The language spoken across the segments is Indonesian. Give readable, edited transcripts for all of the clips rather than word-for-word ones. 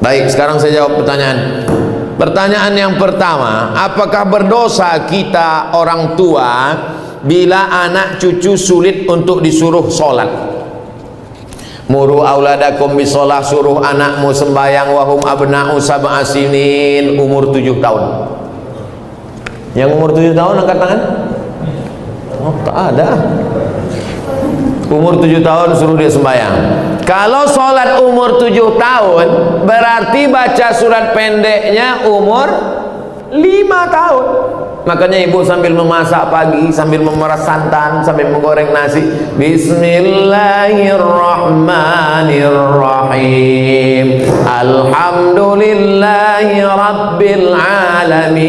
Baik, sekarang saya jawab pertanyaan. Pertanyaan yang pertama, apakah berdosa kita orang tua bila anak cucu sulit untuk disuruh sholat? Muru auladakum bisolah, suruh anakmu sembahyang wahum abna'u sab'a sinin, umur 7 tahun. Yang umur 7 tahun angkat tangan. Oh, tak ada. Umur 7 tahun suruh dia sembahyang. Kalau sholat umur 7 tahun, berarti baca surat pendeknya umur 5 tahun. Makanya ibu sambil memasak pagi, sambil memeras santan, sambil menggoreng nasi, Bismillahirrahmanirrahim, Alhamdulillahi Rabbil Alamin,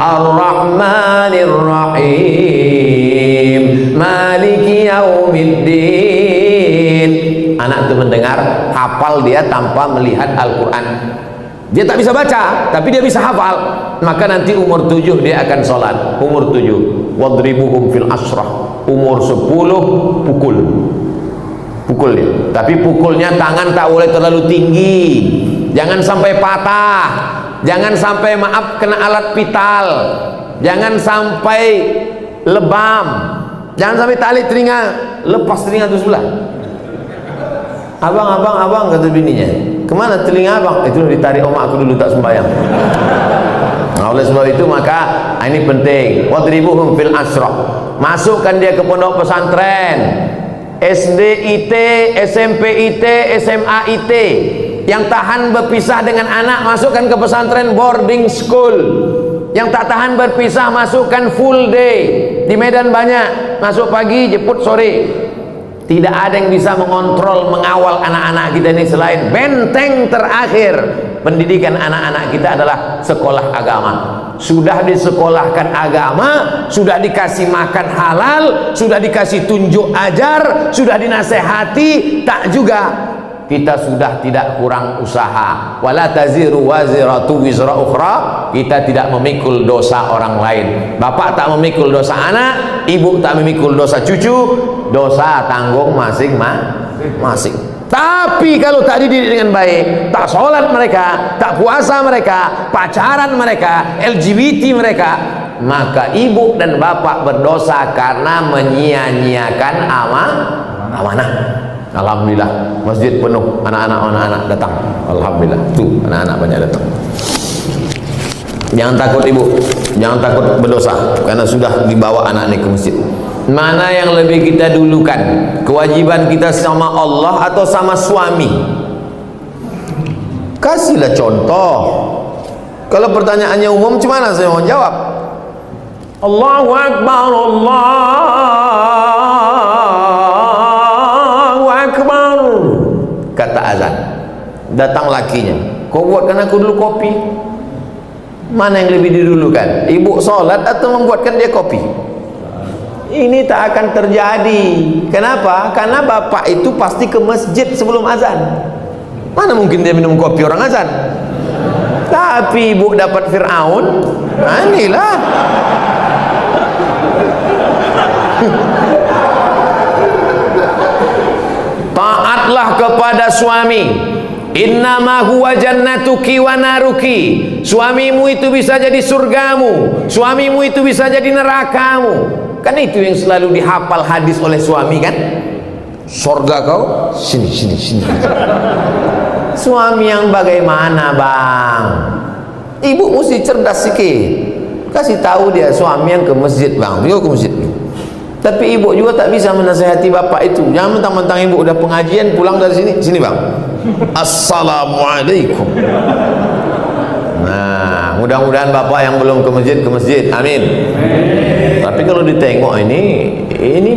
Ar-Rahmanirrahim, Maliki Yaumiddin. Anak itu mendengar, hafal dia tanpa melihat Al-Quran. Dia tak bisa baca, tapi dia bisa hafal. Maka nanti umur 7 dia akan sholat. Umur 7, wadribuhum fil asrah. Umur 10 pukul. Pukul dia. Tapi pukulnya tangan tak boleh terlalu tinggi. Jangan sampai patah. Jangan sampai, maaf, kena alat vital. Jangan sampai lebam. Jangan sampai tali telinga, lepas telinga itu sebelah. Abang, kata bininya, kemana telinga abang? Itu ditarik omak aku dulu tak sembahyang. Nah, oleh sebab itu maka ini penting. Wadribuhum fil asrah. Masukkan dia ke pondok pesantren, SD IT, SMP IT, SMA IT. Yang tahan berpisah dengan anak, masukkan ke pesantren boarding school. Yang tak tahan berpisah, masukkan full day. Di Medan banyak, masuk pagi, jemput sore. Tidak ada yang bisa mengontrol, mengawal anak-anak kita ini selain benteng terakhir pendidikan anak-anak kita adalah sekolah agama. Sudah disekolahkan agama, sudah dikasih makan halal, sudah dikasih tunjuk ajar, sudah dinasehati, tak juga. Kita sudah tidak kurang usaha. Wala taziru waziratu wizra ukhra. Kita tidak memikul dosa orang lain. Bapak tak memikul dosa anak, ibu tak memikul dosa cucu. Dosa tanggung masing-masing. Tapi kalau tak dididik dengan baik, tak sholat mereka, tak puasa mereka, pacaran mereka, LGBT mereka, maka ibu dan bapak berdosa karena menyia-nyiakan amanah. Alhamdulillah, masjid penuh, anak-anak datang. Alhamdulillah, tuh anak-anak banyak datang. Jangan takut ibu, jangan takut berdosa, karena sudah dibawa anak ini ke masjid. Mana yang lebih kita dulukan, kewajiban kita sama Allah atau sama suami? Kasihlah contoh. Kalau pertanyaannya umum, gimana saya mau jawab? Allahu Akbar, Allahu Akbar, kata azan. Datang lakinya, kau buatkan aku dulu kopi. Mana yang lebih didulukan? Ibu sholat atau membuatkan dia kopi? Ini tak akan terjadi. Kenapa? Karena bapak itu pasti ke masjid sebelum azan. Mana mungkin dia minum kopi orang azan? Tapi ibu dapat Fir'aun, nah inilah. Taatlah kepada suami. Innama huwa jannatuki wa naruki. Suamimu itu bisa jadi surgamu, suamimu itu bisa jadi nerakamu. Kan itu yang selalu dihafal hadis oleh suami kan? Surga kau sini. Suami yang bagaimana bang? Ibu mesti cerdas sikit. Kasih tahu dia suami yang ke masjid bang, dia ke masjid. Tapi ibu juga tak bisa menasihati bapak itu. Jangan mentang-mentang ibu udah pengajian pulang dari sini bang, Assalamualaikum. Nah, mudah-mudahan bapak yang belum ke masjid, amin. Tapi kalau ditengok ini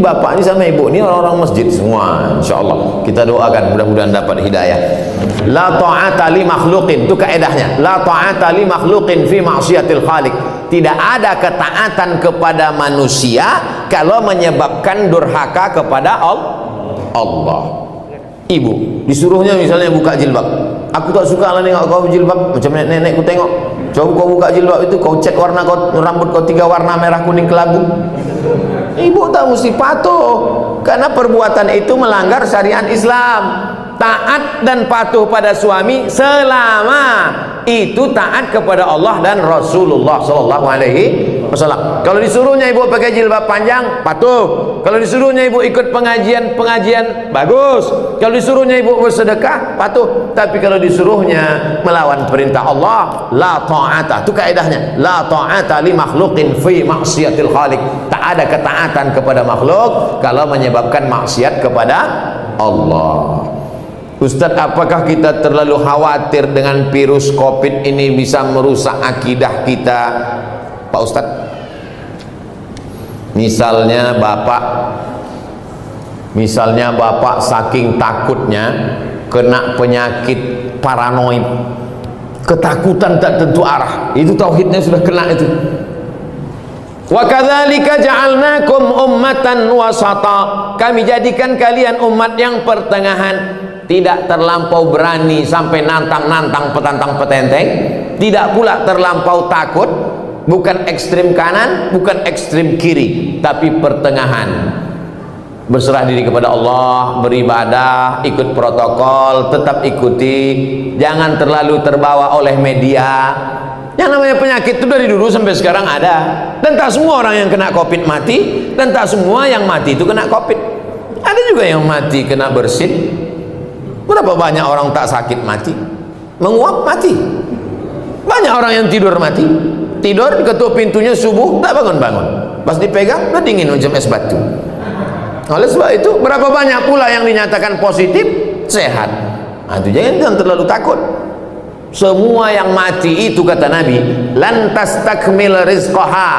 bapak ini sama ibu ini orang-orang masjid semua, insyaallah. Kita doakan mudah-mudahan dapat hidayah. La ta'ata li makhluqin, itu kaedahnya. La ta'ata li makhluqin fi ma'siyatil khaliq. Tidak ada ketaatan kepada manusia kalau menyebabkan durhaka kepada Allah. Ibu disuruhnya misalnya buka jilbab, aku tak suka lah nengok kau jilbab macam nenek-nenekku tengok. Coba kau buka jilbab itu, kau cat warna kau, rambut kau 3 warna, merah, kuning, kelabu. Ibu tak mesti patuh, karena perbuatan itu melanggar syariat Islam. taat dan patuh pada suami selama itu taat kepada Allah dan Rasulullah sallallahu alaihi wasallam. Kalau disuruhnya ibu pakai jilbab panjang, patuh. Kalau disuruhnya ibu ikut pengajian, bagus. Kalau disuruhnya ibu bersedekah, patuh. Tapi kalau disuruhnya melawan perintah Allah, la ta'ata. Itu kaidahnya, la ta'ata li makhluqin fi maksiatil khaliq. Tak ada ketaatan kepada makhluk kalau menyebabkan maksiat kepada Allah. Ustaz, apakah kita terlalu khawatir dengan virus COVID ini bisa merusak akidah kita, Pak Ustaz? Misalnya bapak saking takutnya kena penyakit paranoid, ketakutan tak tentu arah, itu tauhidnya sudah kena itu. Wa kadzalika ja'alnakum ummatan wasata. Kami jadikan kalian umat yang pertengahan, tidak terlampau berani sampai nantang-nantang petantang petenteng, tidak pula terlampau takut, bukan ekstrim kanan, bukan ekstrim kiri, tapi pertengahan. Berserah diri kepada Allah, beribadah, ikut protokol, tetap ikuti, jangan terlalu terbawa oleh media. Yang namanya penyakit itu dari dulu sampai sekarang ada, dan tak semua orang yang kena COVID mati, dan tak semua yang mati itu kena COVID. Ada juga yang mati kena bersin. Berapa banyak orang tak sakit mati, menguap mati. Banyak orang yang tidur mati, tidur ketuk pintunya subuh tak bangun-bangun, pas dipegang udah dingin macam es batu. Oleh sebab itu berapa banyak pula yang dinyatakan positif sehat. Nah, itu jangan terlalu takut. Semua yang mati itu kata Nabi, lan tastakmil rizqaha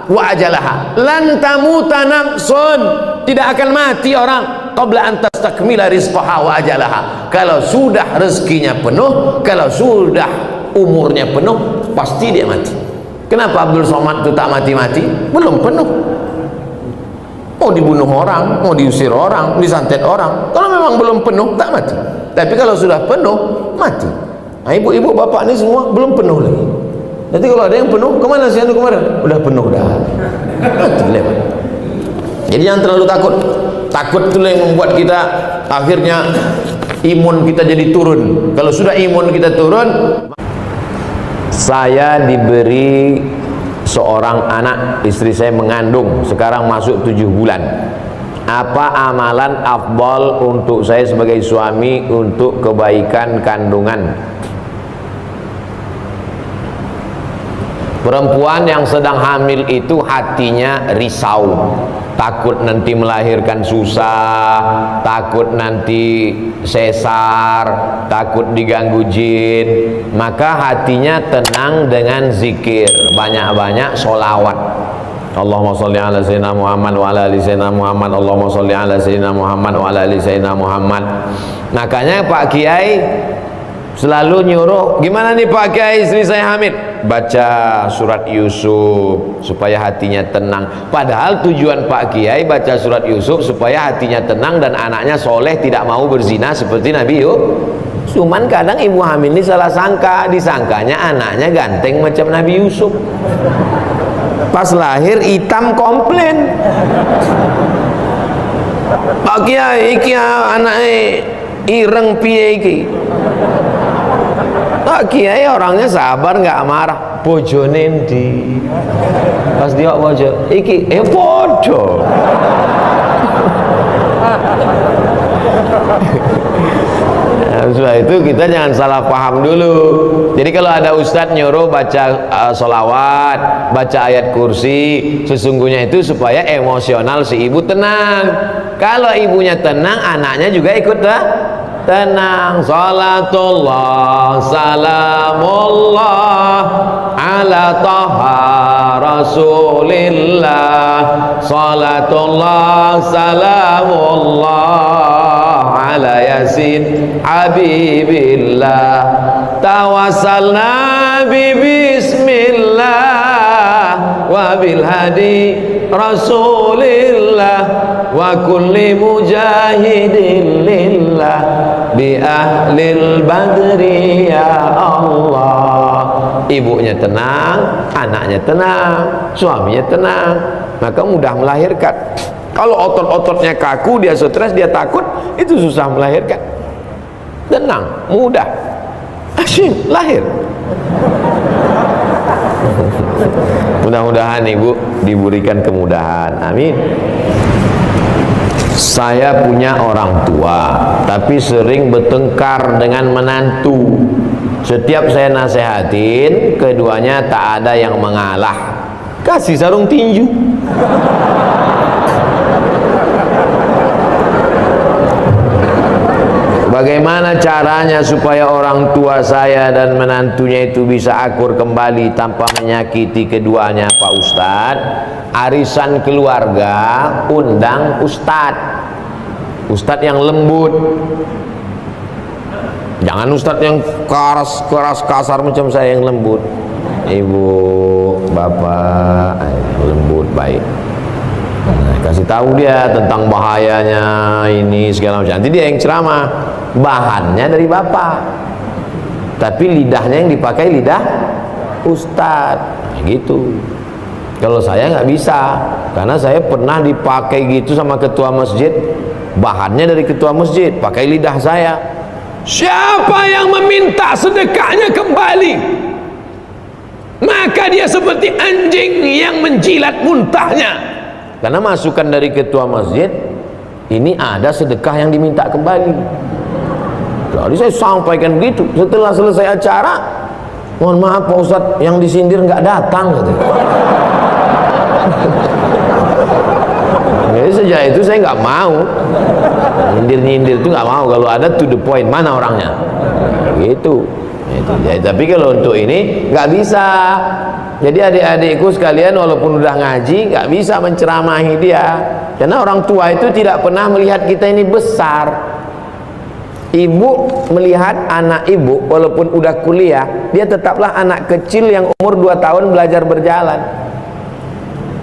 wa ajalaha, lan tamuta nafsun, tidak akan mati orang qabla an tastakmila rizqaha wa ajalaha. Kalau sudah rezekinya penuh, kalau sudah umurnya penuh, pasti dia mati. Kenapa Abdul Somad itu tak mati-mati? Belum penuh. Mau dibunuh orang, mau diusir orang, disantet orang, kalau memang belum penuh tak mati. Tapi kalau sudah penuh, mati. Nah, ibu-ibu bapak ini semua belum penuh lagi. Nanti kalau ada yang penuh, kemana sih anu kemarin? Udah penuh dah, mati lewat. Jadi jangan terlalu takut. Takut itu yang membuat kita akhirnya imun kita jadi turun. Kalau sudah imun kita turun, saya diberi seorang anak, istri saya mengandung, sekarang masuk 7 bulan. Apa amalan afdal untuk saya sebagai suami untuk kebaikan kandungan? Perempuan yang sedang hamil itu hatinya risau, takut nanti melahirkan susah, takut nanti sesar, takut diganggu jin. Maka hatinya tenang dengan zikir, banyak-banyak sholawat. Allahumma sholli ala sayyidina Muhammad wa ala ali sayyidina Muhammad. Allahumma sholli ala sayyidina Muhammad wa ala ali sayyidina Muhammad. Makanya Pak Kiai selalu nyuruh, gimana nih Pak Kiai, istri saya hamil, baca surat Yusuf supaya hatinya tenang. Padahal tujuan Pak Kiai baca surat Yusuf supaya hatinya tenang dan anaknya soleh, tidak mau berzina seperti Nabi Yusuf. Cuman kadang ibu hamil ini salah sangka, disangkanya anaknya ganteng macam Nabi Yusuf. Pas lahir hitam komplain. Pak Kiai iki anaknya ireng piye iki. Pak Kiai orangnya sabar, nggak marah. Bojone ndi? Pas dia bojo iki podo. Setelah itu kita jangan salah paham dulu. Jadi kalau ada ustadz nyuruh baca sholawat, baca ayat kursi, sesungguhnya itu supaya emosional si ibu tenang. Kalau ibunya tenang, anaknya juga ikut tenang. Salatullah salamullah ala taha rasulillah. Salatullah salamullah ala yasin habibillah. Tawassalna bi bismillah wa bil hadi rasulillah wa kulli mujahidin lillah bi ahlil badri ya Allah. Ibunya tenang, anaknya tenang, suaminya tenang, maka mudah melahirkan. Kalau otot-ototnya kaku, dia stres, dia takut, itu susah melahirkan. tenang, mudah, asyik, lahir. Mudah-mudahan ibu diberikan kemudahan, amin. Saya punya orang tua tapi sering bertengkar dengan menantu. Setiap saya nasihatin, keduanya tak ada yang mengalah. Kasih sarung tinju. Bagaimana caranya supaya orang tua saya dan menantunya itu bisa akur kembali tanpa menyakiti keduanya, Pak Ustadz? Arisan keluarga, undang Ustadz yang lembut, jangan Ustadz yang keras kasar macam saya yang lembut. Ibu, bapak, lembut, baik. Nah, kasih tahu dia tentang bahayanya ini segala macam. Nanti dia yang ceramah, bahannya dari bapak, tapi lidahnya yang dipakai lidah Ustadz. Nah, gitu. Kalau saya nggak bisa, karena saya pernah dipakai gitu sama ketua masjid, bahannya dari ketua masjid, pakai lidah saya. Siapa yang meminta sedekahnya kembali, maka dia seperti anjing yang menjilat muntahnya. Karena masukan dari ketua masjid, ini ada sedekah yang diminta kembali. Jadi saya sampaikan begitu. Setelah selesai acara, mohon maaf Pak Ustadz, yang disindir nggak datang gitu. Jadi sejak itu saya nggak mau nyindir itu, nggak mau. Kalau ada to the point, mana orangnya gitu. Ya, tapi kalau untuk ini nggak bisa. Jadi adik-adikku sekalian, walaupun udah ngaji, nggak bisa menceramahi dia, karena orang tua itu tidak pernah melihat kita ini besar. Ibu melihat anak ibu walaupun udah kuliah, dia tetaplah anak kecil yang umur 2 tahun belajar berjalan.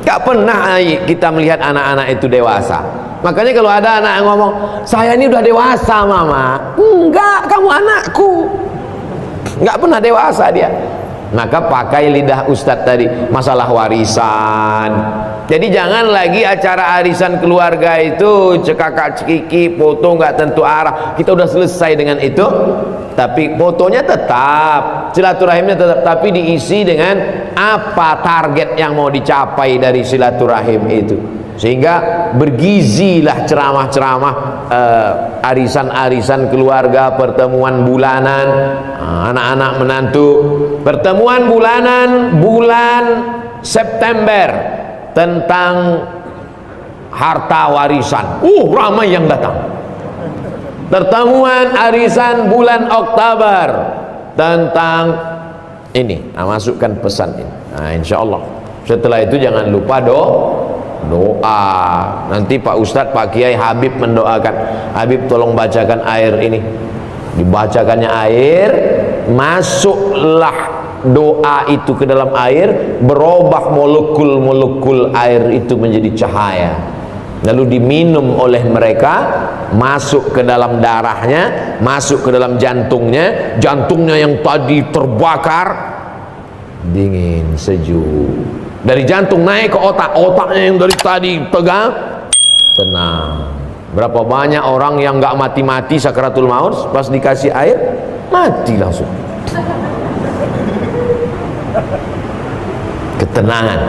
Gak pernah kita melihat anak-anak itu dewasa. Makanya kalau ada anak yang ngomong, saya ini udah dewasa mama, enggak, kamu anakku. Gak pernah dewasa dia. Maka pakai lidah Ustadz tadi, masalah warisan. Jadi jangan lagi acara arisan keluarga itu cekakak cekiki, foto nggak tentu arah. Kita udah selesai dengan itu, tapi fotonya tetap, silaturahimnya tetap, tapi diisi dengan apa target yang mau dicapai dari silaturahim itu. Sehingga bergizilah ceramah-ceramah arisan-arisan keluarga, pertemuan bulanan, anak-anak menantu, pertemuan bulanan bulan September tentang harta warisan. Ramai yang datang. Pertemuan arisan bulan Oktober tentang ini. Masukkan pesan ini. Insya Allah. Setelah itu jangan lupa doa. Nanti Pak Ustadz, Pak Kiai Habib mendoakan. Habib tolong bacakan air ini. Dibacakannya air, masuklah doa itu ke dalam air, berubah molekul-molekul air itu menjadi cahaya, lalu diminum oleh mereka, masuk ke dalam darahnya, masuk ke dalam jantungnya. Jantungnya yang tadi terbakar dingin, sejuk. Dari jantung naik ke otak, otaknya yang dari tadi tegang tenang. Berapa banyak orang yang nggak mati-mati sakaratul maut, pas dikasih air mati langsung. Ketenangan.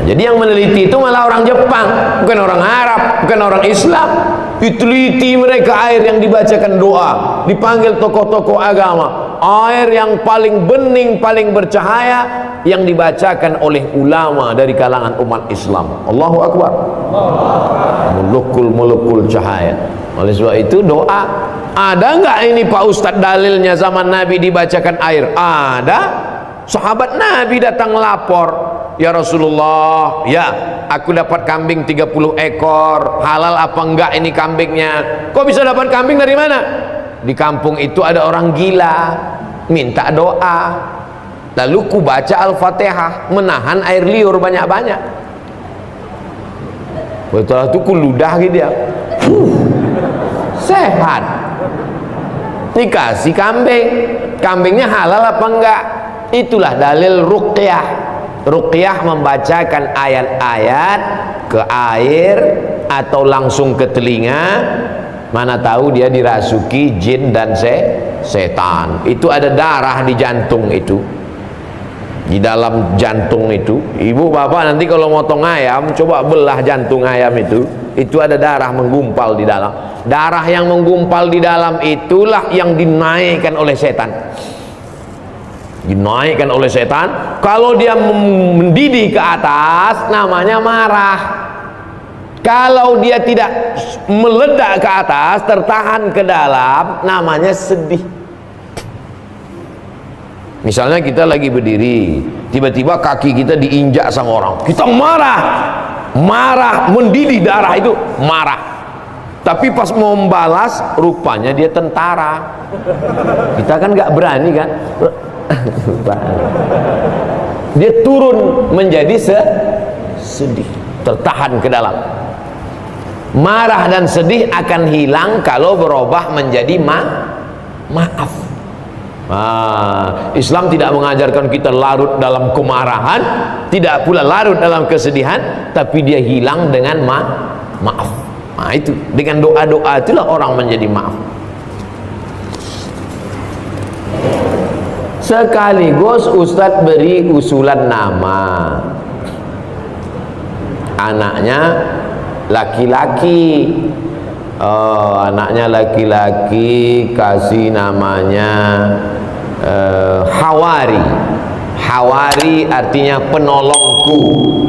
Jadi yang meneliti itu malah orang Jepang, bukan orang Arab, bukan orang Islam. Diteliti mereka air yang dibacakan doa, dipanggil tokoh-tokoh agama, air yang paling bening, paling bercahaya, yang dibacakan oleh ulama dari kalangan umat Islam. Allahu Akbar. Molekul-molekul cahaya. Oleh sebab itu doa. Ada nggak ini Pak Ustadz dalilnya zaman Nabi dibacakan air? Ada. Sahabat Nabi datang lapor, ya Rasulullah, ya aku dapat kambing 30 ekor, halal apa enggak ini kambingnya? Kok bisa dapat kambing dari mana? Di kampung itu ada orang gila, minta doa. Lalu ku baca Al-Fatihah, menahan air liur banyak-banyak. Setelah itu ku ludah gitu dia, sehat. Dikasih kambing, kambingnya halal apa enggak? Itulah dalil ruqyah. Ruqyah membacakan ayat-ayat ke air atau langsung ke telinga, mana tahu dia dirasuki jin dan setan. Itu ada darah di jantung itu, di dalam jantung itu. Ibu bapak nanti kalau motong ayam, coba belah jantung ayam itu ada darah menggumpal di dalam. Darah yang menggumpal di dalam itulah yang dinaikkan oleh setan. Dinaikkan oleh setan. Kalau dia mendidih ke atas, namanya marah. Kalau dia tidak meledak ke atas, tertahan ke dalam, namanya sedih. Misalnya kita lagi berdiri, tiba-tiba kaki kita diinjak sama orang, kita marah, mendidih darah itu, marah. Tapi pas mau membalas, rupanya dia tentara. Kita kan nggak berani kan? Dia turun menjadi sedih, tertahan ke dalam. Marah dan sedih akan hilang kalau berubah menjadi maaf. Islam tidak mengajarkan kita larut dalam kemarahan, tidak pula larut dalam kesedihan, tapi dia hilang dengan maaf. Itu dengan doa-doa itulah orang menjadi maaf. Sekaligus Ustadz beri usulan nama, anaknya laki-laki. Anaknya laki-laki, kasih namanya Hawari. Hawari artinya penolongku.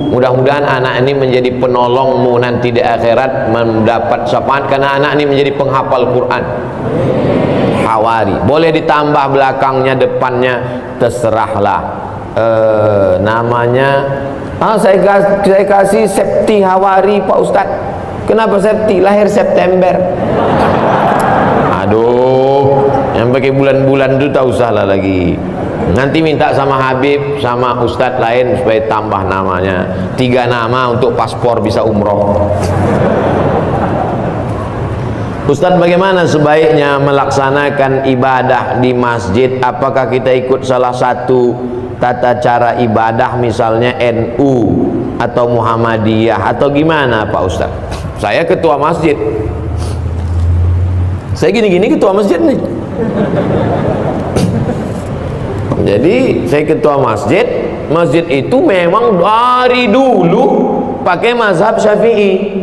Mudah-mudahan anak ini menjadi penolongmu nanti di akhirat, mendapat syafaat, karena anak ini menjadi penghafal Quran. Hawari. Boleh ditambah belakangnya, depannya, terserahlah. Namanya saya kasih Septi Hawari Pak Ustadz. Kenapa Septi? Lahir September. Aduh, yang pakai bulan-bulan itu tak usah lah lagi. Nanti minta sama Habib, sama Ustadz lain supaya tambah namanya. 3 nama untuk paspor bisa umroh. Ustadz, bagaimana sebaiknya melaksanakan ibadah di masjid? Apakah kita ikut salah satu tata cara ibadah, misalnya NU atau Muhammadiyah, atau gimana Pak Ustadz? Saya ketua masjid, saya gini-gini ketua masjid nih. Jadi saya ketua masjid. Masjid itu memang dari dulu pakai mazhab Syafi'i.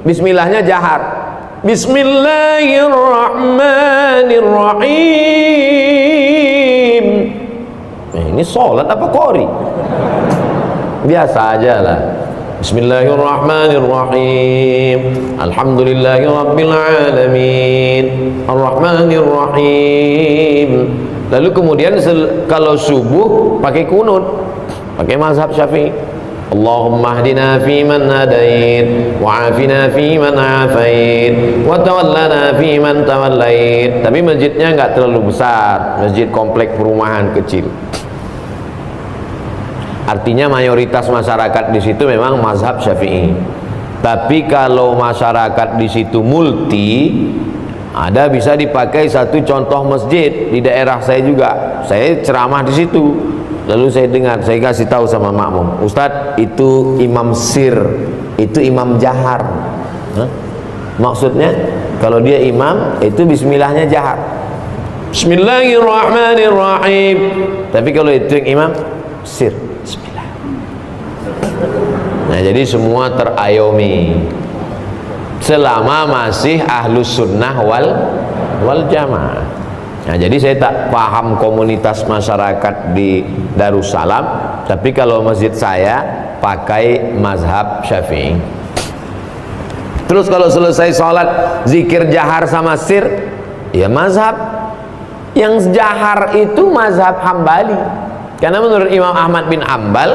Bismillahnya jahar. Bismillahirrahmanirrahim. Ini sholat apa qori? Biasa aja lah. Bismillahirrahmanirrahim. Alhamdulillahirabbil alamin. Arrahmanirrahim. Lalu kemudian kalau subuh pakai kunut, pakai mazhab Syafi'i. Allahumma hdina fiman hadait, wa afina fiman afait, wa tawallana fiman tawallait. Tapi masjidnya enggak terlalu besar, masjid komplek perumahan kecil. Artinya mayoritas masyarakat di situ memang mazhab Syafi'i. Tapi kalau masyarakat di situ multi, ada bisa dipakai satu contoh masjid di daerah saya juga. Saya ceramah di situ. Lalu saya dengar, saya kasih tahu sama makmum, Ustadz, itu imam sir, itu imam jahar. Maksudnya kalau dia imam, itu bismillahnya jahar, Bismillahirrahmanirrahim. Tapi kalau itu yang imam sir, bismillah. Nah, jadi semua terayomi selama masih ahlus sunnah wal jamaah. Nah, jadi saya tak paham komunitas masyarakat di Darussalam, tapi kalau masjid saya pakai mazhab Syafi'i. Terus kalau selesai sholat zikir jahar sama sir, ya mazhab yang jahar itu mazhab Hambali. Karena menurut Imam Ahmad bin Hanbal,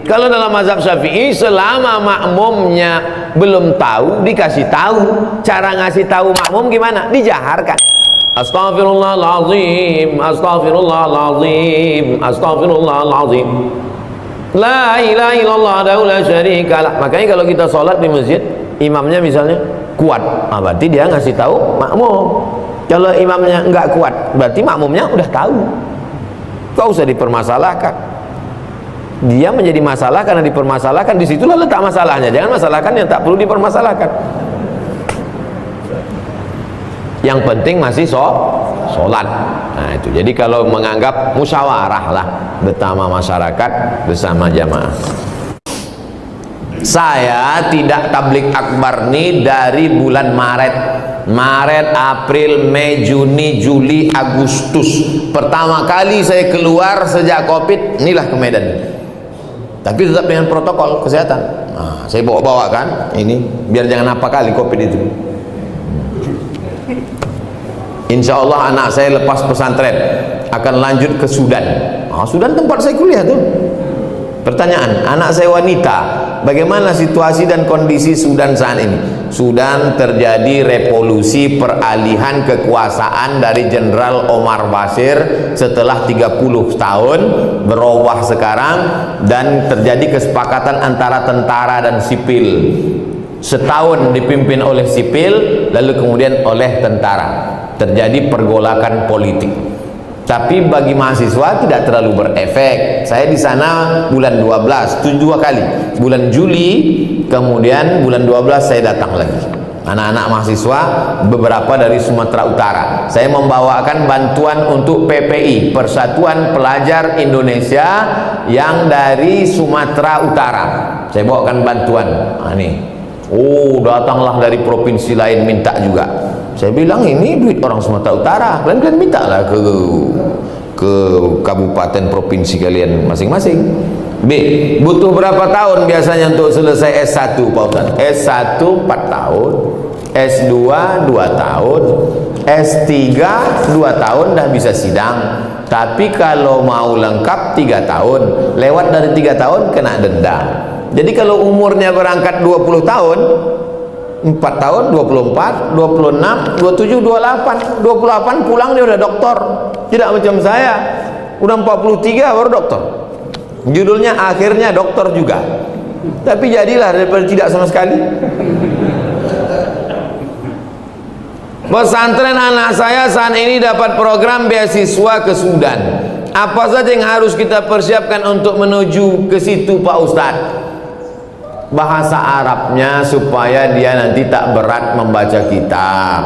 kalau dalam mazhab Syafi'i, selama makmumnya belum tahu, dikasih tahu. Cara ngasih tahu makmum gimana? Dijaharkan. Astaghfirullahaladzim, astaghfirullahaladzim, astaghfirullahaladzim, la ilaha illallah la syarikalah. Makanya kalau kita sholat di masjid, imamnya misalnya kuat, berarti dia ngasih tahu makmum. Kalau imamnya enggak kuat, berarti makmumnya udah tahu. Gak usah dipermasalahkan. Dia menjadi masalah karena dipermasalahkan. Disitulah letak masalahnya. Jangan masalahkan yang tak perlu dipermasalahkan. yang penting masih sholat. Nah itu, jadi kalau menganggap musyawarah lah bersama masyarakat, bersama jamaah. Saya tidak tablik akbar nih dari bulan Maret, April, Mei, Juni, Juli, Agustus. Pertama kali saya keluar sejak Covid, inilah ke Medan. Tapi tetap dengan protokol kesehatan. Nah, saya bawa kan ini biar jangan apa kali Covid itu. Insya Allah anak saya lepas pesantren akan lanjut ke Sudan. Sudan tempat saya kuliah tuh. Pertanyaan, anak saya wanita, bagaimana situasi dan kondisi Sudan saat ini? Sudan terjadi revolusi peralihan kekuasaan dari Jenderal Omar Bashir setelah 30 tahun berubah sekarang, dan terjadi kesepakatan antara tentara dan sipil. Setahun dipimpin oleh sipil, lalu kemudian oleh tentara. Terjadi pergolakan politik. Tapi bagi mahasiswa tidak terlalu berefek. Saya di sana bulan 12, 7 kali. Bulan Juli, kemudian bulan 12 saya datang lagi. Anak-anak mahasiswa beberapa dari Sumatera Utara. Saya membawakan bantuan untuk PPI, Persatuan Pelajar Indonesia yang dari Sumatera Utara. Saya bawakan bantuan. Datanglah dari provinsi lain minta juga. Saya bilang ini duit orang Sumatera Utara, kalian minta lah ke kabupaten provinsi kalian masing-masing. B, butuh berapa tahun biasanya untuk selesai S1 Pak Ustaz? S1 4 tahun, S2 2 tahun, S3 2 tahun dah bisa sidang. Tapi kalau mau lengkap 3 tahun, lewat dari 3 tahun kena denda. Jadi kalau umurnya berangkat 20 tahun, 4 tahun, 24, 26, 27, 28 28 pulang dia udah doktor. Tidak macam saya, udah 43 baru doktor. Judulnya akhirnya doktor juga. Tapi jadilah daripada tidak sama sekali. Pesantren anak saya saat ini dapat program beasiswa ke Sudan. Apa saja yang harus kita persiapkan untuk menuju ke situ Pak Ustadz? Bahasa Arabnya supaya dia nanti tak berat membaca kitab.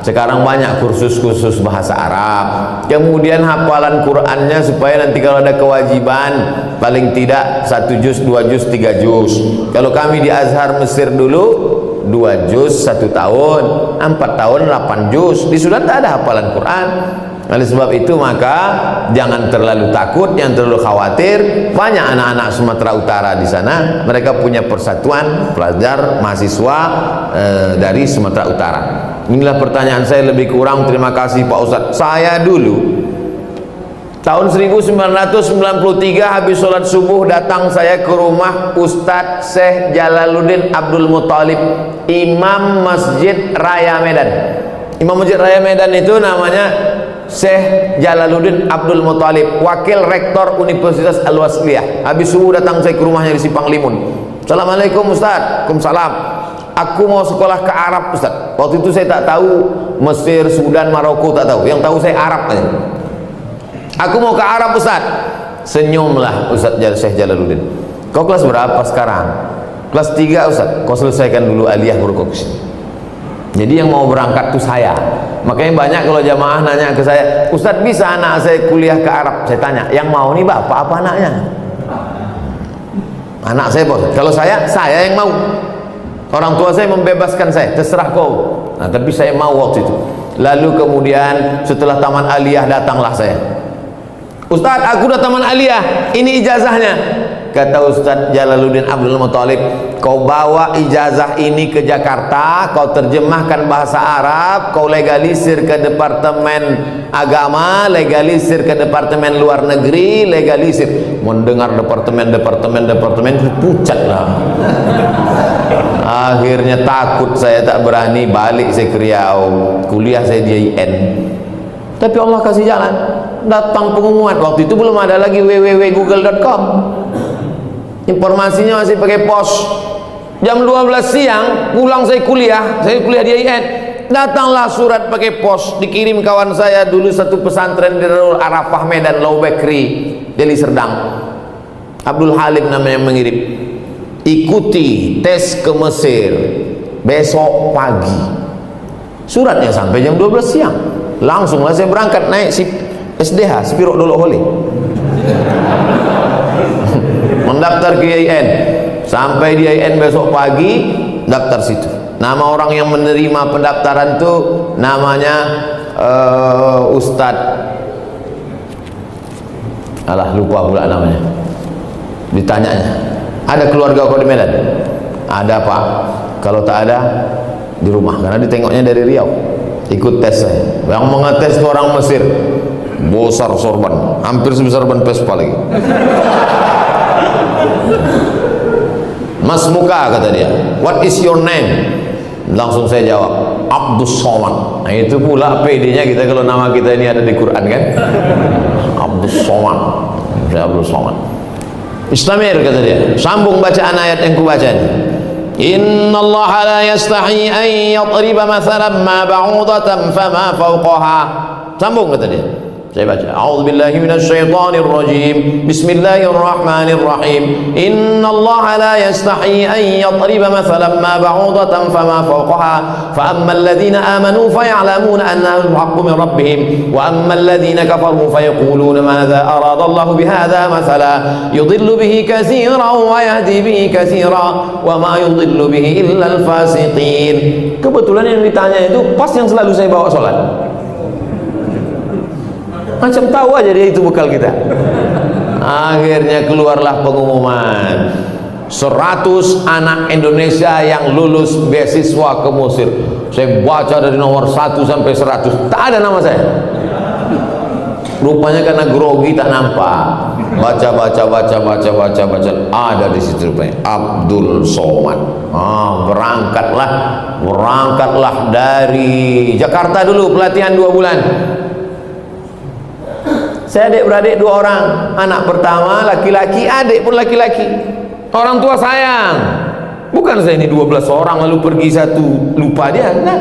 Sekarang banyak kursus-kursus bahasa Arab. Kemudian hafalan Qurannya supaya nanti kalau ada kewajiban paling tidak 1 juz, 2 juz, 3 juz. Kalau kami di Azhar Mesir dulu 2 juz 1 tahun, 4 tahun 8 juz. Di Sudan tak ada hafalan Quran. Oleh sebab itu maka jangan terlalu takut, jangan terlalu khawatir. Banyak anak-anak Sumatera Utara di sana, mereka punya persatuan pelajar mahasiswa dari Sumatera Utara. Inilah pertanyaan saya lebih kurang. Terima kasih Pak Ustadz. Saya dulu tahun 1993 habis sholat subuh datang saya ke rumah Ustadz Syekh Jalaluddin Abdul Muthalib, Imam Masjid Raya Medan. Imam Masjid Raya Medan itu namanya Syekh Jalaluddin Abdul Muthalib, wakil rektor Universitas Al-Wasliyah. Habis subuh datang saya ke rumahnya di Sipang Limun. Assalamualaikum Ustaz. Waalaikumsalam. Aku mau sekolah ke Arab Ustaz. Waktu itu saya tak tahu Mesir, Sudan, Maroko, tak tahu. Yang tahu saya Arab aja. Aku mau ke Arab Ustaz. Senyumlah Ustaz Syekh Jalaluddin. Kau kelas berapa sekarang? Kelas 3 Ustaz. Kau selesaikan dulu aliyah baru kau kesini. Jadi yang mau berangkat itu saya. Makanya banyak kalau jamaah nanya ke saya, Ustadz bisa anak saya kuliah ke Arab? Saya tanya, yang mau nih bapak apa anaknya? Anak saya bos. Kalau saya yang mau. Orang tua saya membebaskan saya, terserah kau. Nah, tapi saya mau waktu itu. Lalu kemudian setelah taman aliyah datanglah saya. Ustadz, aku udah taman aliyah, ini ijazahnya. Kata Ustadz Jalaluddin Abdul Muthalib, kau bawa ijazah ini ke Jakarta, kau terjemahkan bahasa Arab, kau legalisir ke Departemen Agama, legalisir ke Departemen Luar Negeri, legalisir. Mendengar departemen pucat lah. Akhirnya takut saya, tak berani balik saya ke Riau. Kuliah saya di IN. Tapi Allah kasih jalan. Datang pengumuman. Waktu itu belum ada lagi www.google.com. Informasinya masih pakai pos. Jam 12 siang pulang saya kuliah di IAIN. Datanglah surat pakai pos, dikirim kawan saya dulu satu pesantren di Darul Arafah Medan, Lau Bekri, Deli Serdang. Abdul Halim namanya mengirim. Ikuti tes ke Mesir besok pagi. Suratnya sampai jam 12 siang. Langsunglah saya berangkat naik SDH, Spiro Dolo Hole. Mendaftar ke IAIN. Sampai di IAIN besok pagi, daftar situ. Nama orang yang menerima pendaftaran itu namanya Ustadz, alah lupa pula namanya. Ditanyanya, ada keluarga kau di Medan? Ada Pak. Kalau tak ada, di rumah, karena ditengoknya dari Riau. Ikut tes saya. Yang mengetes itu orang Mesir, besar sorban, hampir sebesar ban Vespa lagi. Mas Muka, kata dia, what is your name? Langsung saya jawab, Abdus Somad. Nah itu pula PD-nya kita kalau nama kita ini ada di Quran kan. Abdus Somad. Saya Abdus Somad. Istamir, kata dia, sambung bacaan ayat yang kubaca ini. Inna Allah la yastahi an yadriba mathalan ma ba'udatan fama fawqaha. Sambung, kata dia. Saya baca, a'udzubillahi minasyaitonir rajim. Bismillahirrahmanirrahim. Inna Allah la yastahi an yadriba mathalan ma ba'udatan fama fawqaha. Fa ammal ladzina amanu fayalamuna annahu al-haqqu min rabbihim wa ammal ladzina kafaru fayaquluna madza arada Allah bihadza mathala yudhillu bihi katsiran wa yahdi bihi katsiran wa ma yudhillu bihi illa al-fasiqin. Kebetulan yang ditanya itu pas yang selalu saya bawa salat. Macam tahu aja dia itu bekal kita. Akhirnya keluarlah pengumuman 100 anak Indonesia yang lulus beasiswa ke Mesir. Saya baca dari nomor 1 sampai 100, tak ada nama saya. Rupanya karena grogi tak nampak. Baca, ada di situ rupanya Abdul Somad. Berangkatlah dari Jakarta dulu, pelatihan 2 bulan. Saya adik-beradik 2 orang. Anak pertama laki-laki, adik pun laki-laki. Orang tua sayang. Bukan saya ini 12 orang lalu pergi satu lupa dia. Nah,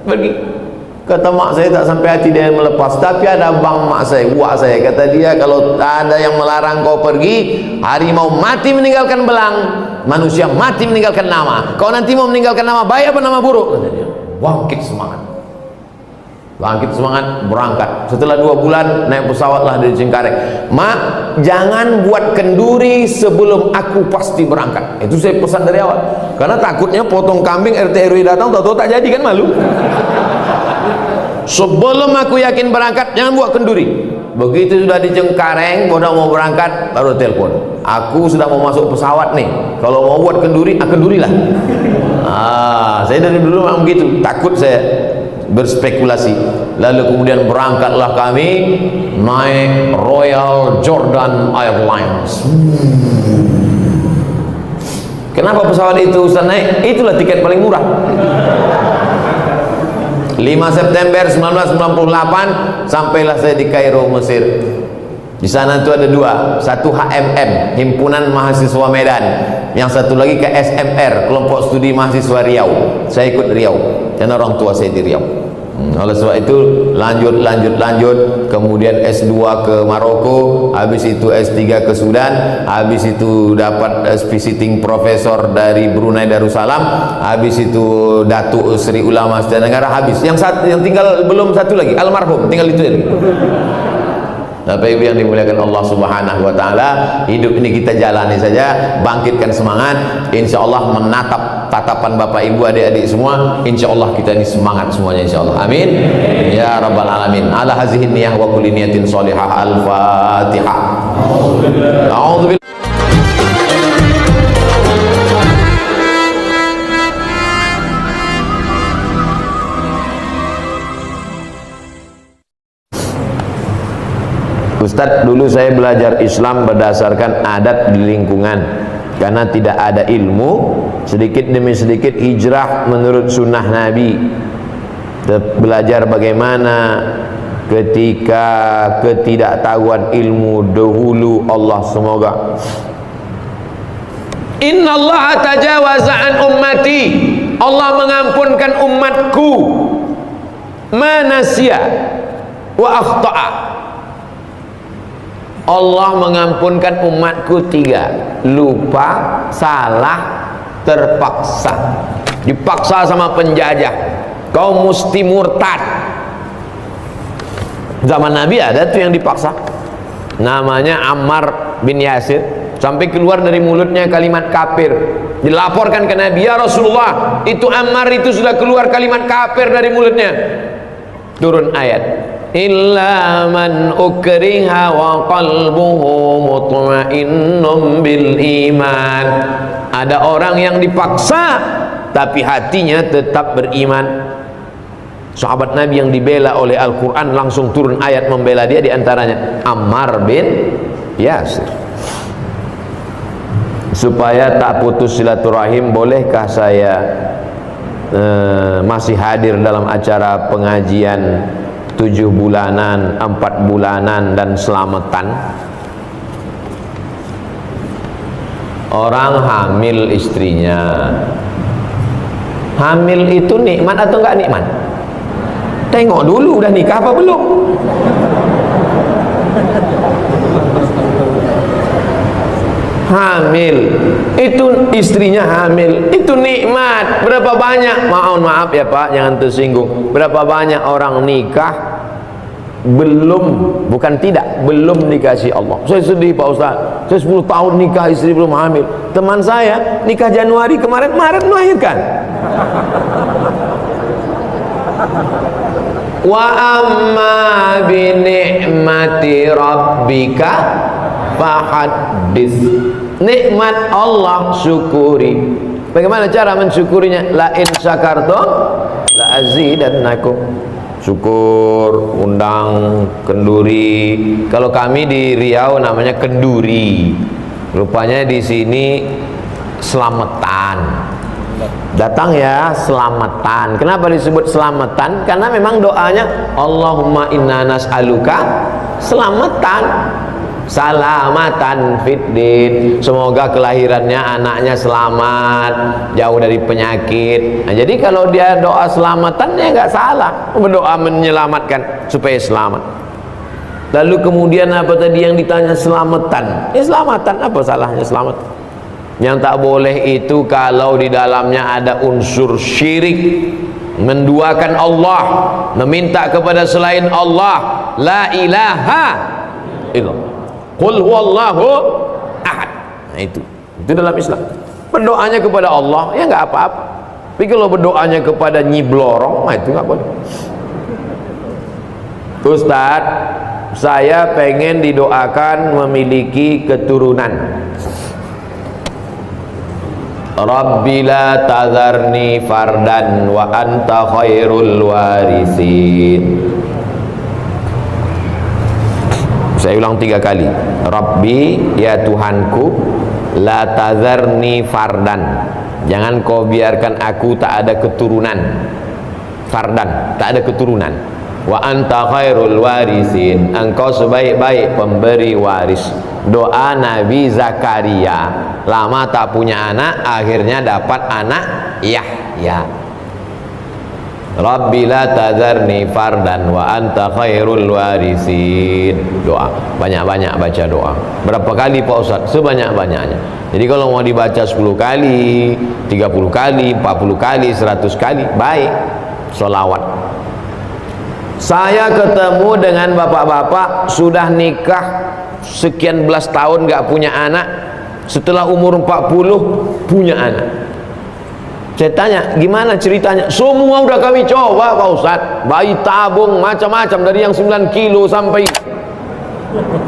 pergi. Kata mak saya tak sampai hati dia melepas. Tapi ada bang mak saya, buat saya. Kata dia, kalau ada yang melarang kau pergi, harimau mati meninggalkan belang, manusia mati meninggalkan nama. Kau nanti mau meninggalkan nama baik apa nama buruk? Kata dia. Bangkit semangat, berangkat. Setelah 2 bulan naik pesawatlah dari Cengkareng. Mak, jangan buat kenduri sebelum aku pasti berangkat. Itu saya pesan dari awal, karena takutnya potong kambing RT RW datang tahu-tahu tak jadi kan, malu. Sebelum aku yakin berangkat, jangan buat kenduri. Begitu sudah di Cengkareng, udah mau berangkat, baru telepon, aku sudah mau masuk pesawat nih, kalau mau buat kenduri, kendurilah. Saya dari dulu memang begitu, takut saya berspekulasi. Lalu kemudian berangkatlah kami naik Royal Jordan Airlines. Kenapa pesawat itu Ustaz naik? Itulah tiket paling murah. 5 September 1998 sampailah saya di Kairo, Mesir. Di sana itu ada 2, satu HMM, Himpunan Mahasiswa Medan, yang satu lagi ke SMR, Kelompok Studi Mahasiswa Riau. Saya ikut Riau, karena orang tua saya di Riau. Oleh sebab itu lanjut, kemudian S2 ke Maroko, habis itu S3 ke Sudan, habis itu dapat visiting profesor dari Brunei Darussalam, habis itu Datuk Seri Ulama Setenggara, habis. Yang tinggal belum satu lagi, almarhum, tinggal itu lagi. Bapak Ibu yang dimuliakan Allah Subhanahu wa taala, hidup ini kita jalani saja, bangkitkan semangat, insyaallah menatap tatapan Bapak Ibu, adik-adik semua, insyaallah kita ini semangat semuanya insyaallah. Amin. Ya rabbal alamin. Ala hazihi niyah wa kulli niyatin shalihah. Al-Fatihah. A'udzubillahi. Ustadz, dulu saya belajar Islam berdasarkan adat di lingkungan, karena tidak ada ilmu, sedikit demi sedikit hijrah menurut sunnah Nabi. Belajar bagaimana ketika ketidaktahuan ilmu dahulu. Allah semoga Inna Allah tajawaza an ummati, Allah mengampunkan umatku manasya wa akhta'a. Allah mengampunkan umatku 3: lupa, salah, terpaksa. Dipaksa sama penjajah, kau mesti murtad. Zaman Nabi ada tuh yang dipaksa, namanya Ammar bin Yasir, sampai keluar dari mulutnya kalimat kafir. Dilaporkan ke Nabi, ya Rasulullah, itu Ammar itu sudah keluar kalimat kafir dari mulutnya. Turun ayat, illa man ukriha wa qalbuhu mutmainnun bil iman. Ada orang yang dipaksa tapi hatinya tetap beriman. Sahabat Nabi yang dibela oleh Al-Quran, langsung turun ayat membela dia, diantaranya Ammar bin Yasir. Supaya tak putus silaturahim, bolehkah saya masih hadir dalam acara pengajian 7 bulanan, 4 bulanan dan selamatan? Orang hamil istrinya, hamil itu nikmat atau enggak nikmat? Tengok dulu udah nikah apa belum. Hamil itu, istrinya hamil itu nikmat. Berapa banyak, maaf ya Pak, jangan tersinggung, berapa banyak orang nikah belum, bukan tidak, belum dikasih Allah. Saya sedih Pak Ustaz, saya 10 tahun nikah, istri belum hamil. Teman saya nikah Januari kemarin, Maret melahirkan. Wa amma bi ni'mati rabbika fahaddits. Nikmat Allah syukuri. Bagaimana cara mensyukurinya? La in syakartum la azidannakum. Syukur, undang kenduri. Kalau kami di Riau namanya kenduri. Rupanya di sini selamatan. Datang ya, selamatan. Kenapa disebut selamatan? Karena memang doanya Allahumma inna nas'aluka selamatan, salamatan fiddin. Semoga kelahirannya anaknya selamat, jauh dari penyakit. Nah, jadi kalau dia doa selamatan, ya nggak salah, berdoa menyelamatkan supaya selamat. Lalu kemudian apa tadi yang ditanya? Selamatan. Ya selamatan, apa salahnya selamat? Yang tak boleh itu kalau di dalamnya ada unsur syirik, menduakan Allah, meminta kepada selain Allah. La ilaha illallah, qul huwallahu ahad. Nah itu dalam Islam. Berdoanya kepada Allah ya nggak apa-apa. Tapi kalau berdoanya kepada Nyi Blorong, nah itu nggak boleh. Ustaz, saya pengen didoakan memiliki keturunan. Rabbi la tazarni fardan wa anta khairul warisin. Saya ulang 3 kali. Rabbi, ya Tuhanku, la tazarni fardan, jangan kau biarkan aku tak ada keturunan. Fardan, tak ada keturunan. Wa anta khairul warisin, engkau sebaik-baik pemberi waris. Doa Nabi Zakaria, lama tak punya anak, akhirnya dapat anak Yahya. Rabbi la tazarni fardan wa anta khairul warisin. Doa, banyak-banyak baca doa. Berapa kali Pak Ustaz? Sebanyak-banyaknya. Jadi kalau mau dibaca 10 kali, 30 kali, 40 kali, 100 kali, baik. Sholawat. Saya ketemu dengan bapak-bapak sudah nikah sekian belas tahun gak punya anak, setelah umur 40 punya anak. Saya tanya, gimana ceritanya? Semua udah kami coba Pak Ustaz, bayi tabung macam-macam, dari yang 9 kilo sampai,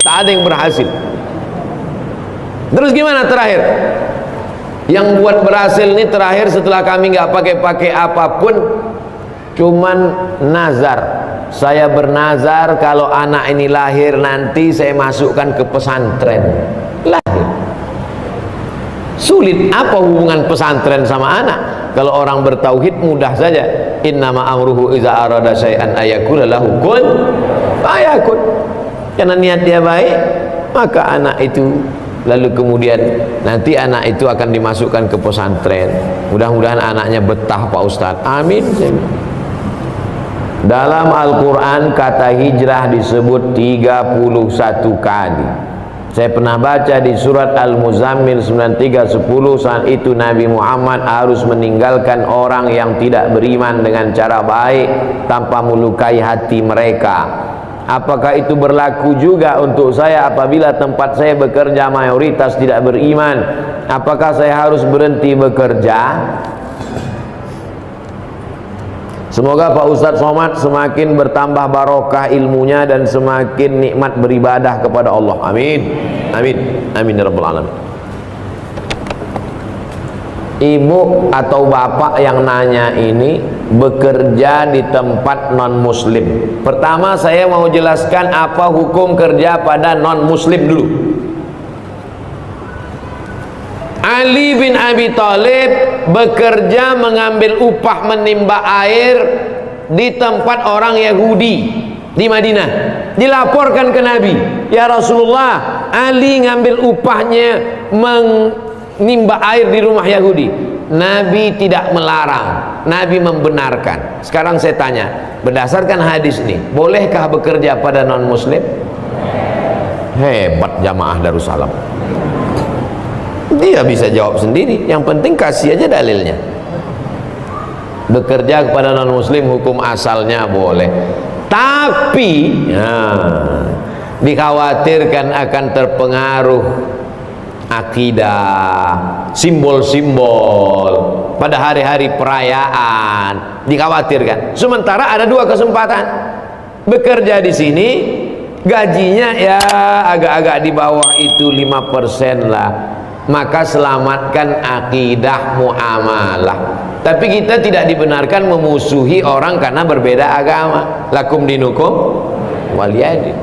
tak ada yang berhasil. Terus gimana terakhir? Yang buat berhasil ini terakhir setelah kami gak pakai apapun, cuman nazar. Saya bernazar kalau anak ini lahir nanti saya masukkan ke pesantren. Lahir. Sulit apa hubungan pesantren sama anak? Kalau orang bertauhid mudah saja. Innama amruhu iza arada syai'an ayakula lahu kun fayakun. Karena niat dia baik, maka anak itu, lalu kemudian nanti anak itu akan dimasukkan ke pesantren. Mudah-mudahan anaknya betah Pak Ustaz. Amin. Dalam Al-Quran kata hijrah disebut 31 kali. Saya pernah baca di surat Al-Muzammil 93:10, saat itu Nabi Muhammad harus meninggalkan orang yang tidak beriman dengan cara baik tanpa melukai hati mereka. Apakah itu berlaku juga untuk saya apabila tempat saya bekerja mayoritas tidak beriman? Apakah saya harus berhenti bekerja? Semoga Pak Ustadz Somad semakin bertambah barokah ilmunya dan semakin nikmat beribadah kepada Allah. Amin. Amin. Amin ya rabbal alamin. Ibu atau bapak yang nanya ini bekerja di tempat non muslim. Pertama saya mau jelaskan apa hukum kerja pada non muslim dulu. Ali bin Abi Thalib bekerja mengambil upah menimba air di tempat orang Yahudi di Madinah. Dilaporkan ke Nabi, ya Rasulullah, Ali ngambil upahnya menimba air di rumah Yahudi. Nabi tidak melarang, Nabi membenarkan. Sekarang saya tanya, berdasarkan hadis ini, bolehkah bekerja pada non muslim? Hebat jamaah Darussalam. Dia bisa jawab sendiri, yang penting kasih aja dalilnya. Bekerja kepada non muslim hukum asalnya boleh, tapi dikhawatirkan akan terpengaruh akidah, simbol-simbol pada hari-hari perayaan, dikhawatirkan. Sementara ada dua kesempatan, bekerja di sini gajinya ya agak-agak di bawah itu 5% lah, maka selamatkan akidah muamalah. Tapi kita tidak dibenarkan memusuhi orang karena berbeda agama. Lakum dinukum waliyadin.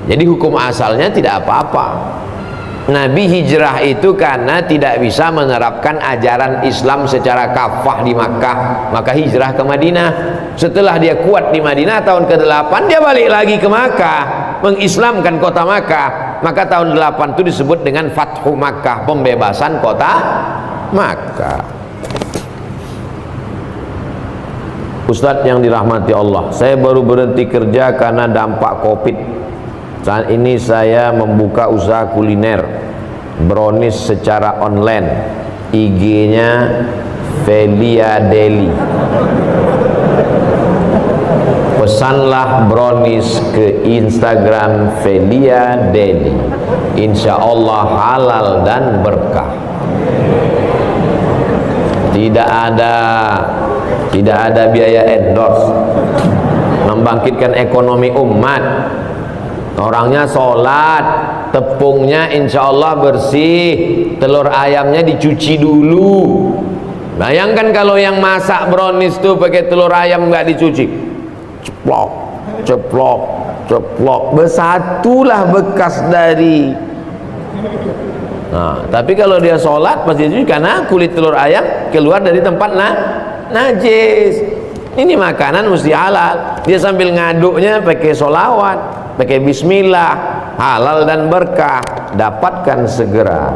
Jadi hukum asalnya tidak apa-apa. Nabi hijrah itu karena tidak bisa menerapkan ajaran Islam secara kafah di Makkah, maka hijrah ke Madinah. Setelah dia kuat di Madinah tahun ke-8 dia balik lagi ke Makkah, mengislamkan kota Makkah. Maka tahun 8 itu disebut dengan Fathu Makkah, pembebasan kota Makkah. Ustadz yang dirahmati Allah, saya baru berhenti kerja karena dampak Covid. Saat ini saya membuka usaha kuliner brownies secara online. IG-nya Velia Deli. Pesanlah brownies ke Instagram Velia Deli. Insya Allah halal dan berkah. Tidak ada biaya endorse. Membangkitkan ekonomi umat. Orangnya sholat, tepungnya insya Allah bersih, telur ayamnya dicuci dulu. Bayangkan kalau yang masak brownies tuh pakai telur ayam nggak dicuci, ceplok, ceplok, ceplok, bersatulah bekas dari. Nah, tapi kalau dia sholat pasti dicuci karena kulit telur ayam keluar dari tempat najis. Ini makanan mesti halal. Dia sambil ngaduknya pakai sholawat, pakai bismillah, halal dan berkah. Dapatkan segera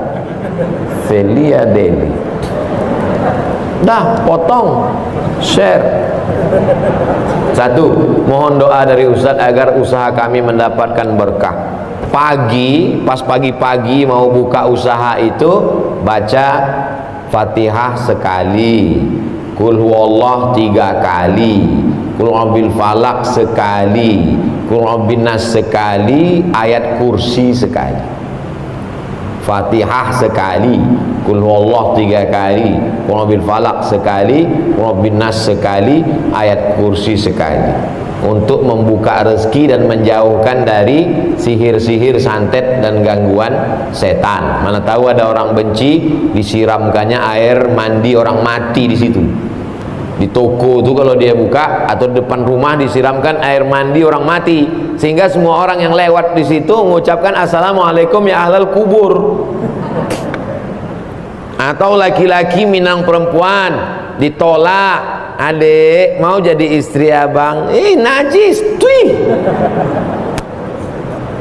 Velia Deli. Dah, potong, share. Satu, mohon doa dari Ustadz agar usaha kami mendapatkan berkah. Pagi, pas pagi-pagi mau buka usaha itu, baca Fatihah sekali, Qul huwallah 3 kali, Qul a'udzu falak sekali, Qul a'udzu nas sekali, ayat kursi sekali. Fatihah sekali, Qul huwallah 3 kali, Qul a'udzu falak sekali, Qul a'udzu nas sekali, ayat kursi sekali. Untuk membuka rezeki dan menjauhkan dari sihir-sihir, santet dan gangguan setan. Mana tahu ada orang benci, disiramkannya air mandi orang mati di situ. Di toko itu kalau dia buka atau di depan rumah disiramkan air mandi orang mati, sehingga semua orang yang lewat di situ mengucapkan assalamualaikum ya ahlal kubur. Atau laki-laki minang perempuan ditolak, adik mau jadi istri abang, najis, tuih.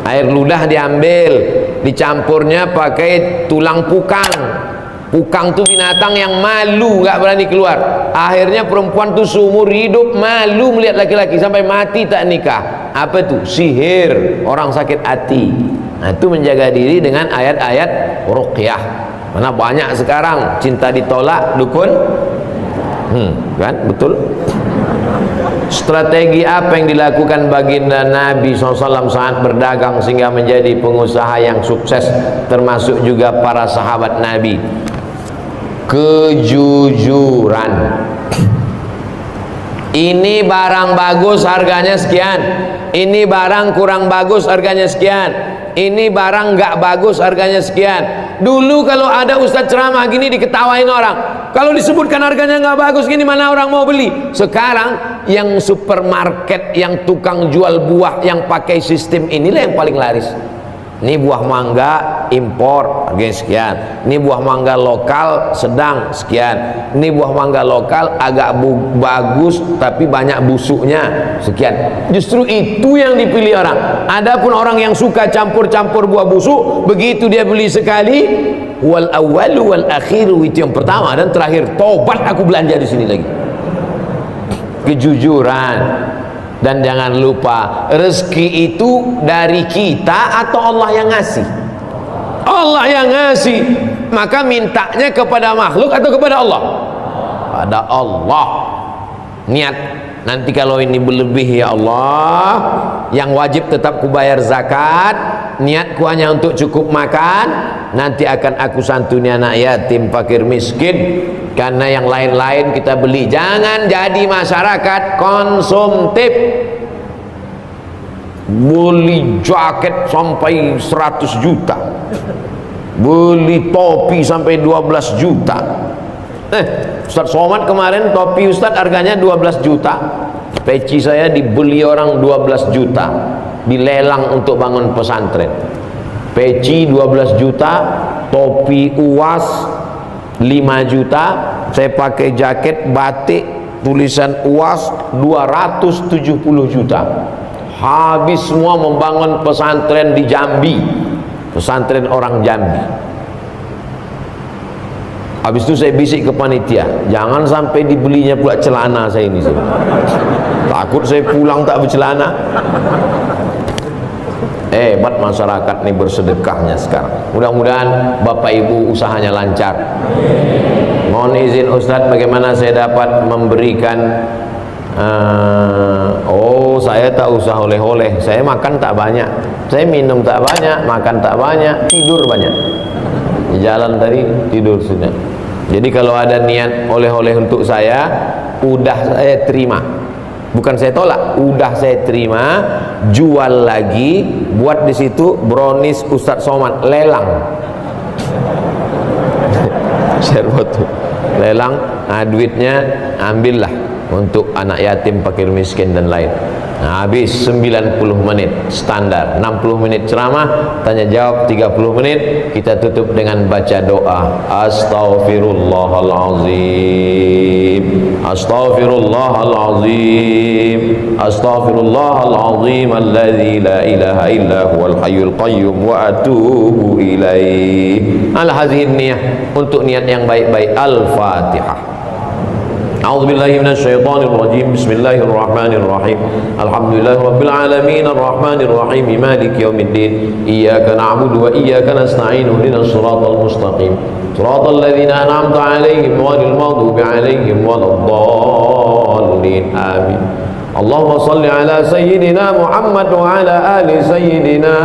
Air ludah diambil, dicampurnya pakai tulang pukang. Pukang tuh binatang yang malu, nggak berani keluar. Akhirnya perempuan tuh seumur hidup malu melihat laki-laki sampai mati tak nikah. Apa tuh? Sihir, orang sakit hati. Nah, itu menjaga diri dengan ayat-ayat ruqyah. Mana banyak sekarang cinta ditolak dukun, kan betul. Strategi apa yang dilakukan baginda Nabi SAW saat berdagang sehingga menjadi pengusaha yang sukses, termasuk juga para sahabat Nabi? Kejujuran. Ini barang bagus harganya sekian, ini barang kurang bagus harganya sekian, ini barang nggak bagus harganya sekian. Dulu kalau ada ustadz ceramah gini diketawain orang, kalau disebutkan harganya nggak bagus gini mana orang mau beli. Sekarang yang supermarket, yang tukang jual buah yang pakai sistem inilah yang paling laris. Ini buah mangga impor harganya sekian, ini buah mangga lokal sedang sekian, ini buah mangga lokal agak bagus tapi banyak busuknya sekian. Justru itu yang dipilih orang. Adapun orang yang suka campur-campur buah busuk, begitu dia beli sekali, wal awwalu wal akhiru, itu yang pertama dan terakhir, tobat aku belanja di sini lagi. Kejujuran. Dan jangan lupa, rezeki itu dari kita atau Allah yang ngasih? Allah yang ngasih. Maka mintanya kepada makhluk atau kepada Allah? Pada Allah. Niat, nanti kalau ini berlebih ya Allah, yang wajib tetap kubayar zakat, niatku hanya untuk cukup makan, nanti akan aku santuni anak yatim, fakir miskin. Karena yang lain-lain kita beli. Jangan jadi masyarakat konsumtif. Beli jaket sampai 100 juta, beli topi sampai 12 juta. Ustaz Somad kemarin topi Ustaz harganya 12 juta, peci saya dibeli orang 12 juta, dilelang untuk bangun pesantren. Peci 12 juta, topi UAS 5 juta, saya pakai jaket batik tulisan UAS 270 juta. Habis semua membangun pesantren di Jambi, pesantren orang Jambi. Habis itu saya bisik ke panitia, jangan sampai dibelinya pula celana saya ini. Takut saya pulang tak bercelana. Hebat masyarakat ini bersedekahnya sekarang. Mudah-mudahan Bapak Ibu usahanya lancar. Mohon izin Ustadz, bagaimana saya dapat memberikan saya tak usah oleh-oleh. Saya makan tak banyak, saya minum tak banyak, makan tak banyak, tidur banyak. Jalan tadi tidur sudah. Jadi kalau ada niat oleh-oleh untuk saya, udah saya terima. Bukan saya tolak, udah saya terima. Jual lagi, buat di situ brownies Ustadz Somad, lelang. Share foto, lelang. Nah, duitnya ambillah untuk anak yatim, fakir miskin dan lain. Nah, habis 90 menit standar, 60 menit ceramah, tanya jawab 30 menit, kita tutup dengan baca doa. Astaghfirullahalazim, astaghfirullahalazim, astaghfirullahalazim alladzi la ilaha illa huwal hayyul qayyum wa atubu ilaih. Al-hadhihi niyah, untuk niat yang baik-baik. Al-Fatihah. A'udzu billahi minasy syaithanir rajim. Bismillahirrahmanirrahim. Alhamdulillahi rabbil alamin arrahmanir rahim maliki yaumiddin. Iyyaka na'budu wa iyyaka nasta'in. Ihdinas shiratal mustaqim. Shiratal ladzina an'amta 'alaihim ghairil maghdubi 'alaihim waladdallin. Amin. Allahumma shalli ala sayyidina Muhammad wa ala ali sayyidina